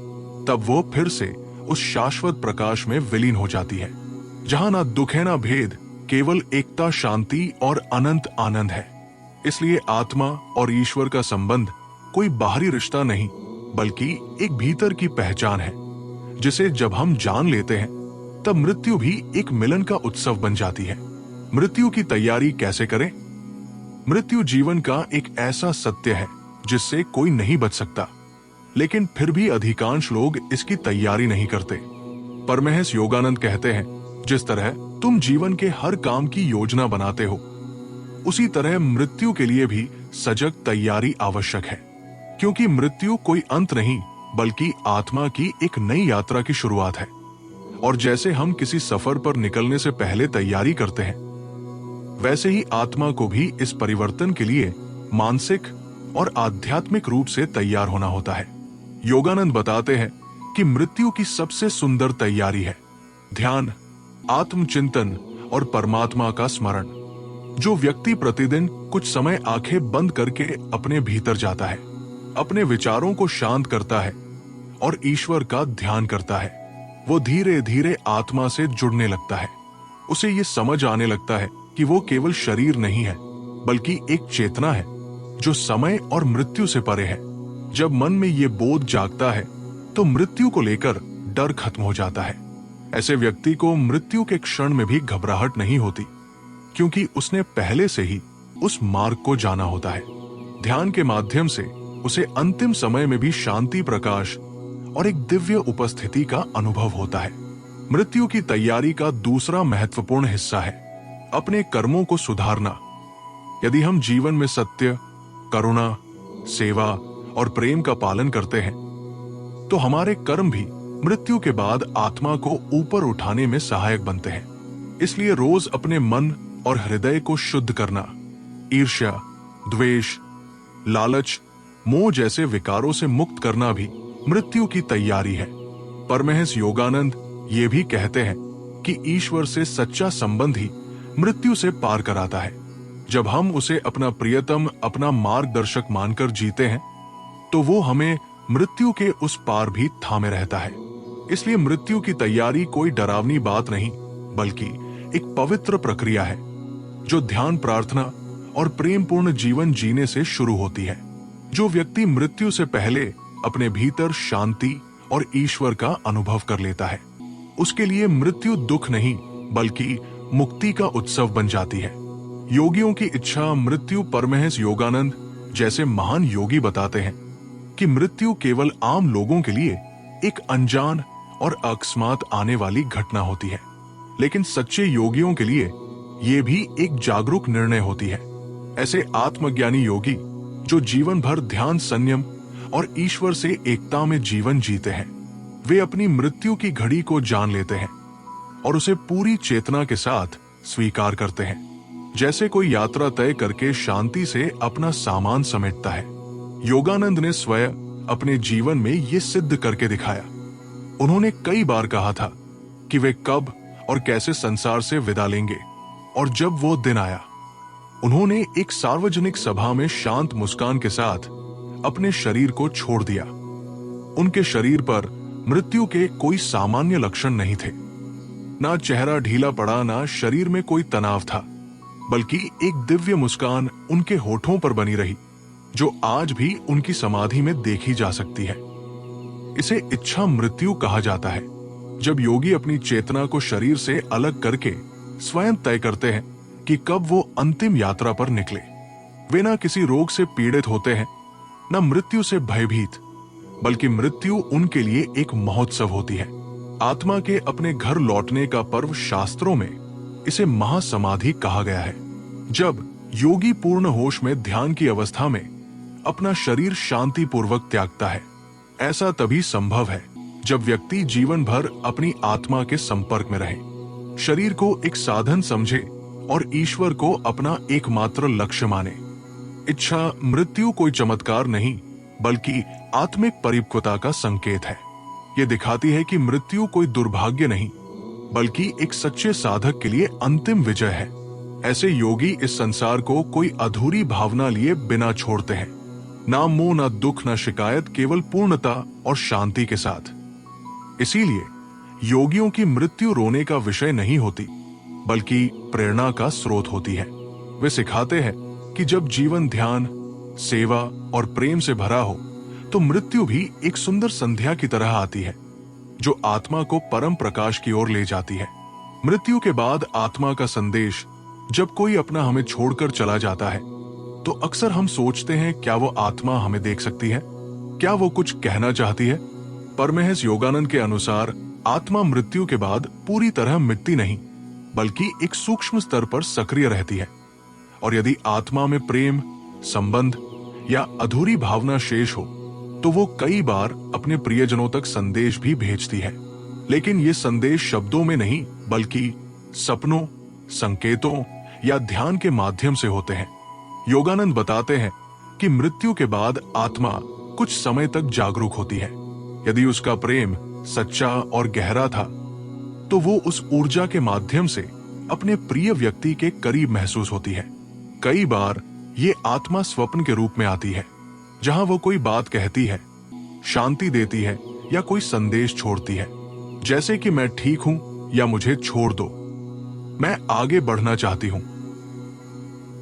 तब वो फिर से उस शाश्वत प्रकाश में विलीन हो जाती है, जहां ना दुख है ना भेद, केवल एकता, शांति और अनंत आनंद है। इसलिए आत्मा और ईश्वर का संबंध कोई बाहरी रिश्ता नहीं, बल्कि एक भीतर की पहचान है, जिसे जब हम जान लेते हैं, तब मृत्यु भी एक मिलन का उत्सव बन जाती है। मृत्यु की तैयारी कैसे करें? मृत्यु जीवन का एक ऐसा सत्य है जिससे कोई नहीं बच सकता, लेकिन फिर भी अधिकांश लोग इसकी तैयारी नहीं करते। परमहंस योगानंद कहते हैं, जिस तरह तुम जीवन के हर काम की योजना बनाते हो, उसी तरह मृत्यु के लिए भी सजग तैयारी आवश्यक है। क्योंकि मृत्यु कोई अंत नहीं, बल्कि आत्मा की एक नई यात्रा की शुरुआत है। और जैसे हम किसी सफर पर निकलने से पहले तैयारी करते हैं, वैसे ही आत्मा को भी इस परिवर्तन के लिए मानसिक और आध्यात्मिक रूप से तैयार होना होता है। योगानंद बताते हैं कि मृत्यु की सबसे सुंदर तैयारी है ध्यान, आत्मचिंतन और परमात्मा का स्मरण। जो व्यक्ति प्रतिदिन कुछ समय आंखें बंद करके अपने भीतर जाता है, अपने विचारों को शांत करता है और ईश्वर का ध्यान करता है, वो धीरे धीरे आत्मा से जुड़ने लगता है। उसे ये समझ आने लगता है कि वो केवल शरीर नहीं है, बल्कि एक चेतना है जो समय और मृत्यु से परे है। जब मन में ये बोध जागता है, तो मृत्यु को लेकर डर खत्म हो जाता है। ऐसे व्यक्ति को मृत्यु के क्षण में भी घबराहट नहीं होती, क्योंकि उसने पहले से ही उस मार्ग को जाना होता है। ध्यान के माध्यम से उसे अंतिम समय में भी शांति, प्रकाश और एक दिव्य उपस्थिति का अनुभव होता है। मृत्यु की तैयारी का दूसरा महत्वपूर्ण हिस्सा है अपने कर्मों को सुधारना। यदि हम जीवन में सत्य, करुणा, सेवा और प्रेम का पालन करते हैं, तो हमारे कर्म भी मृत्यु के बाद आत्मा को ऊपर उठाने में सहायक बनते हैं। इसलिए रोज अपने मन और हृदय को शुद्ध करना, ईर्ष्या, द्वेष, लालच, मोह जैसे विकारों से मुक्त करना भी मृत्यु की तैयारी है। परमहंस योगानंद ये भी कहते हैं कि ईश्वर से सच्चा संबंध ही मृत्यु से पार कराता है। जब हम उसे अपना प्रियतम, अपना मार्गदर्शक मानकर जीते हैं, तो वो हमें मृत्यु के उस पार भी थामे रहता है। इसलिए मृत्यु की तैयारी कोई डरावनी बात नहीं, बल्कि एक पवित्र प्रक्रिया है जो ध्यान, प्रार्थना और प्रेमपूर्ण जीवन जीने से शुरू होती है। जो व्यक्ति मृत्यु से पहले अपने भीतर शांति और ईश्वर का अनुभव कर लेता है, उसके लिए मृत्यु दुख नहीं, बल्कि मुक्ति का उत्सव बन जाती है। योगियों की इच्छा मृत्यु। परमहंस योगानंद जैसे महान योगी बताते हैं कि मृत्यु केवल आम लोगों के लिए एक अनजान और अकस्मात आने वाली घटना होती है, लेकिन सच्चे योगियों के लिए ये भी एक जागरूक निर्णय होती है। ऐसे आत्मज्ञानी योगी जो जीवन भर ध्यान, संयम और ईश्वर से एकता में जीवन जीते हैं, वे अपनी मृत्यु की घड़ी को जान लेते हैं और उसे पूरी चेतना के साथ स्वीकार करते हैं, जैसे कोई यात्रा तय करके शांति से अपना सामान समेटता है। योगानंद ने स्वयं अपने जीवन में ये सिद्ध करके दिखाया। उन्होंने कई बार कहा था कि वे कब और कैसे संसार से विदा लेंगे, और जब वो दिन आया, उन्होंने एक सार्वजनिक सभा में शांत मुस्कान के साथ अपने शरीर को छोड़ दिया। उनके शरीर पर मृत्यु के कोई सामान्य लक्षण नहीं थे। ना चेहरा ढीला पड़ा, ना शरीर में कोई तनाव था, बल्कि एक दिव्य मुस्कान उनके होठों पर बनी रही, जो आज भी उनकी समाधि में देखी जा सकती है। इसे इच्छा मृत्यु कहा जाता है, जब योगी अपनी चेतना को शरीर से अलग करके स्वयं तय करते हैं कि कब वो अंतिम यात्रा पर निकले। वे ना किसी रोग से पीड़ित होते हैं, न मृत्यु से भयभीत, बल्कि मृत्यु उनके लिए एक महोत्सव होती है। आत्मा के अपने घर लौटने का पर्व शास्त्रों में इसे महासमाधि कहा गया है। जब योगी पूर्ण होश में ध्यान की अवस्था में अपना शरीर शांति पूर्वक त्यागता है, ऐसा तभी संभव है जब व्यक्ति जीवन भर अपनी आत्मा के संपर्क में रहे, शरीर को एक साधन समझे और ईश्वर को अपना एकमात्र लक्ष्य माने। इच्छा मृत्यु कोई चमत्कार नहीं, बल्कि आत्मिक परिपक्वता का संकेत है। ये दिखाती है कि मृत्यु कोई दुर्भाग्य नहीं, बल्कि एक सच्चे साधक के लिए अंतिम विजय है। ऐसे योगी इस संसार को कोई अधूरी भावना लिए बिना छोड़ते हैं, ना मोह, ना दुख, ना शिकायत, केवल पूर्णता और शांति के साथ। इसीलिए योगियों की मृत्यु रोने का विषय नहीं होती, बल्कि प्रेरणा का स्रोत होती है। वे सिखाते हैं कि जब जीवन ध्यान, सेवा और प्रेम से भरा हो, तो मृत्यु भी एक सुंदर संध्या की तरह आती है, जो आत्मा को परम प्रकाश की ओर ले जाती है। मृत्यु के बाद आत्मा का संदेश जब कोई अपना हमें छोड़कर चला जाता है, तो अक्सर हम सोचते हैं, क्या वो आत्मा हमें देख सकती है? क्या वो कुछ कहना चाहती है? परमहंस योगानंद के अनुसार आत्मा मृत्यु के बाद पूरी तरह मिटती नहीं, बल्कि एक सूक्ष्म स्तर पर सक्रिय रहती है। और यदि आत्मा में प्रेम, संबंध या अधूरी भावना शेष हो, तो वो कई बार अपने प्रियजनों तक संदेश भी भेजती है। लेकिन ये संदेश शब्दों में नहीं, बल्कि सपनों, संकेतों या ध्यान के माध्यम से होते हैं। योगानंद बताते हैं कि मृत्यु के बाद आत्मा कुछ समय तक जागरूक होती है। यदि उसका प्रेम सच्चा और गहरा था, तो वो उस ऊर्जा के माध्यम से अपने प्रिय व्यक्ति के करीब महसूस होती है। कई बार ये आत्मा स्वप्न के रूप में आती है, जहां वो कोई बात कहती है, शांति देती है या कोई संदेश छोड़ती है, जैसे कि मैं ठीक हूं या मुझे छोड़ दो, मैं आगे बढ़ना चाहती हूं।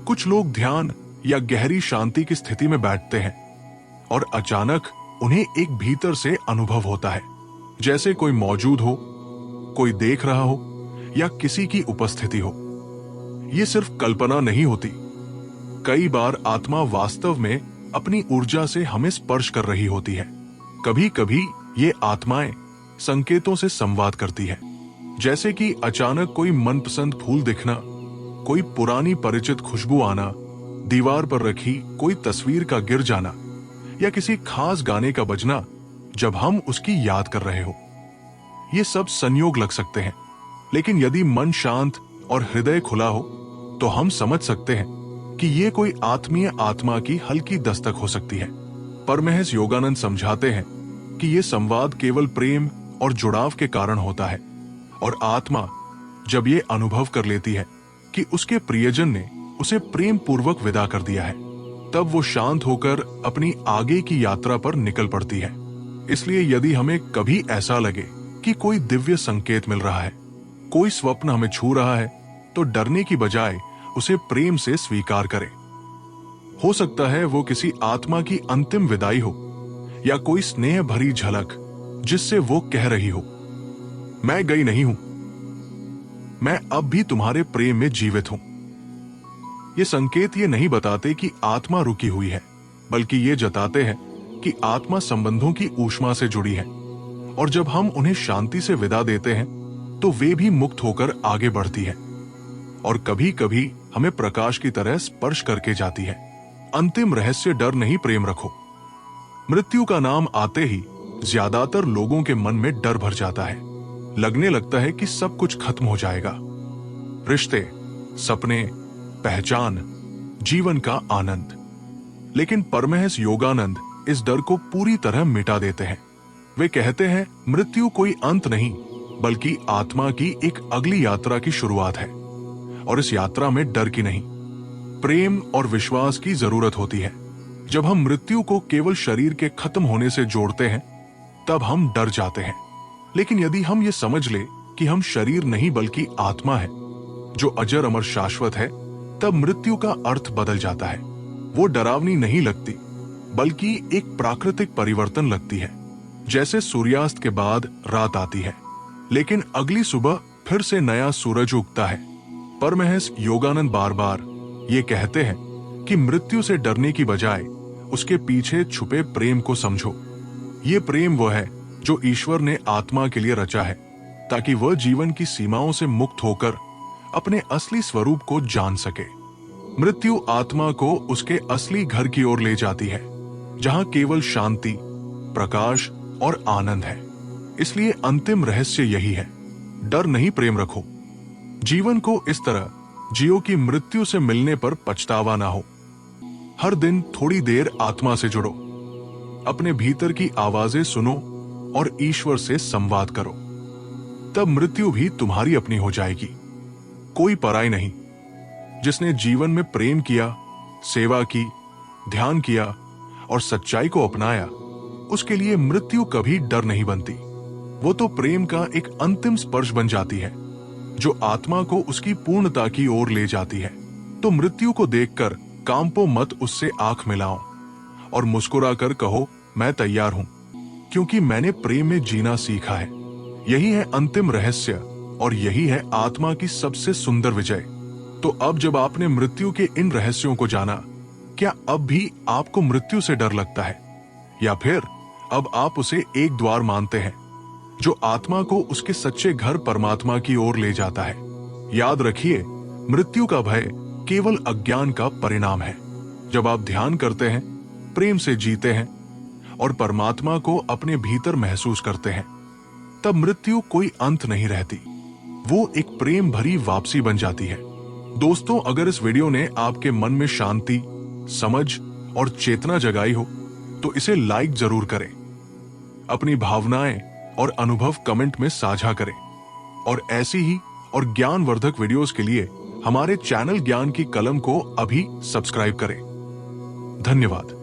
कुछ लोग ध्यान या गहरी शांति की स्थिति में बैठते हैं और अचानक उन्हें एक भीतर से अनुभव होता है, जैसे कोई मौजूद हो, कोई देख रहा हो या किसी की उपस्थिति हो। ये सिर्फ कल्पना नहीं होती, कई बार आत्मा वास्तव में अपनी ऊर्जा से हमें स्पर्श कर रही होती है। कभी कभी ये आत्माएं संकेतों से संवाद करती है, जैसे कि अचानक कोई मनपसंद फूल दिखना, कोई पुरानी परिचित खुशबू आना, दीवार पर रखी कोई तस्वीर का गिर जाना या किसी खास गाने का बजना जब हम उसकी याद कर रहे हो। ये सब संयोग लग सकते हैं, लेकिन यदि मन शांत और हृदय खुला हो, तो हम समझ सकते हैं कि ये कोई आत्मीय आत्मा की हल्की दस्तक हो सकती है। परमहंस योगानंद समझाते हैं कि ये संवाद केवल प्रेम और जुड़ाव के कारण होता है, और आत्मा जब ये अनुभव कर लेती है कि उसके प्रियजन ने उसे प्रेम पूर्वक विदा कर दिया है, तब वो शांत होकर अपनी आगे की यात्रा पर निकल पड़ती है। इसलिए यदि हमें कभी ऐसा लगे कि कोई दिव्य संकेत मिल रहा है, कोई स्वप्न हमें छू रहा है, तो डरने की बजाय उसे प्रेम से स्वीकार करें। हो सकता है वो किसी आत्मा की अंतिम विदाई हो, या कोई स्नेह भरी झलक जिससे वो कह रही हो, मैं गई नहीं हूं, मैं अब भी तुम्हारे प्रेम में जीवित हूं। ये संकेत ये नहीं बताते कि आत्मा रुकी हुई है, बल्कि ये जताते हैं कि आत्मा संबंधों की ऊष्मा से जुड़ी है, और जब हम उन्हें शांति से विदा देते हैं, तो वे भी मुक्त होकर आगे बढ़ती है और कभी कभी हमें प्रकाश की तरह स्पर्श करके जाती है। अंतिम रहस्य डर नहीं, प्रेम रखो। मृत्यु का नाम आते ही ज्यादातर लोगों के मन में डर भर जाता है। लगने लगता है कि सब कुछ खत्म हो जाएगा, रिश्ते, सपने, पहचान, जीवन का आनंद। लेकिन परमहंस योगानंद इस डर को पूरी तरह मिटा देते हैं। वे कहते हैं मृत्यु कोई अंत नहीं, बल्कि आत्मा की एक अगली यात्रा की शुरुआत है। और इस यात्रा में डर की नहीं, प्रेम और विश्वास की जरूरत होती है। जब हम मृत्यु को केवल शरीर के खत्म होने से जोड़ते हैं, तब हम डर जाते हैं। लेकिन यदि हम ये समझ ले कि हम शरीर नहीं बल्कि आत्मा है जो अजर अमर शाश्वत है, तब मृत्यु का अर्थ बदल जाता है। वो डरावनी नहीं लगती, बल्कि एक प्राकृतिक परिवर्तन लगती है। जैसे सूर्यास्त के बाद रात आती है, लेकिन अगली सुबह फिर से नया सूरज उगता है। परमहंस योगानंद बार बार ये कहते हैं कि मृत्यु से डरने की बजाय उसके पीछे छुपे प्रेम को समझो। ये प्रेम वो है जो ईश्वर ने आत्मा के लिए रचा है, ताकि वह जीवन की सीमाओं से मुक्त होकर अपने असली स्वरूप को जान सके। मृत्यु आत्मा को उसके असली घर की ओर ले जाती है, जहां केवल शांति, प्रकाश और आनंद है। इसलिए अंतिम रहस्य यही है, डर नहीं, प्रेम रखो। जीवन को इस तरह जियो कि मृत्यु से मिलने पर पछतावा ना हो। हर दिन थोड़ी देर आत्मा से जुड़ो, अपने भीतर की आवाजें सुनो और ईश्वर से संवाद करो। तब मृत्यु भी तुम्हारी अपनी हो जाएगी, कोई पराई नहीं। जिसने जीवन में प्रेम किया, सेवा की, ध्यान किया और सच्चाई को अपनाया, उसके लिए मृत्यु कभी डर नहीं बनती। वो तो प्रेम का एक अंतिम स्पर्श बन जाती है, जो आत्मा को उसकी पूर्णता की ओर ले जाती है। तो मृत्यु को देखकर कांपो मत, उससे आंख मिलाओ और मुस्कुराकर कहो, मैं तैयार हूं, क्योंकि मैंने प्रेम में जीना सीखा है। यही है अंतिम रहस्य और यही है आत्मा की सबसे सुंदर विजय। तो अब जब आपने मृत्यु के इन रहस्यों को जाना, क्या अब भी आपको मृत्यु से डर लगता है, या फिर अब आप उसे एक द्वार मानते हैं जो आत्मा को उसके सच्चे घर परमात्मा की ओर ले जाता है? याद रखिए, मृत्यु का भय केवल अज्ञान का परिणाम है। जब आप ध्यान करते हैं, प्रेम से जीते हैं और परमात्मा को अपने भीतर महसूस करते हैं, तब मृत्यु कोई अंत नहीं रहती, वो एक प्रेम भरी वापसी बन जाती है। दोस्तों, अगर इस वीडियो ने आपके मन में शांति, समझ और चेतना जगाई हो, तो इसे लाइक जरूर करें। अपनी भावनाएं और अनुभव कमेंट में साझा करें और ऐसी ही और ज्ञानवर्धक वीडियोस के लिए हमारे चैनल ज्ञान की कलम को अभी सब्सक्राइब करें। धन्यवाद।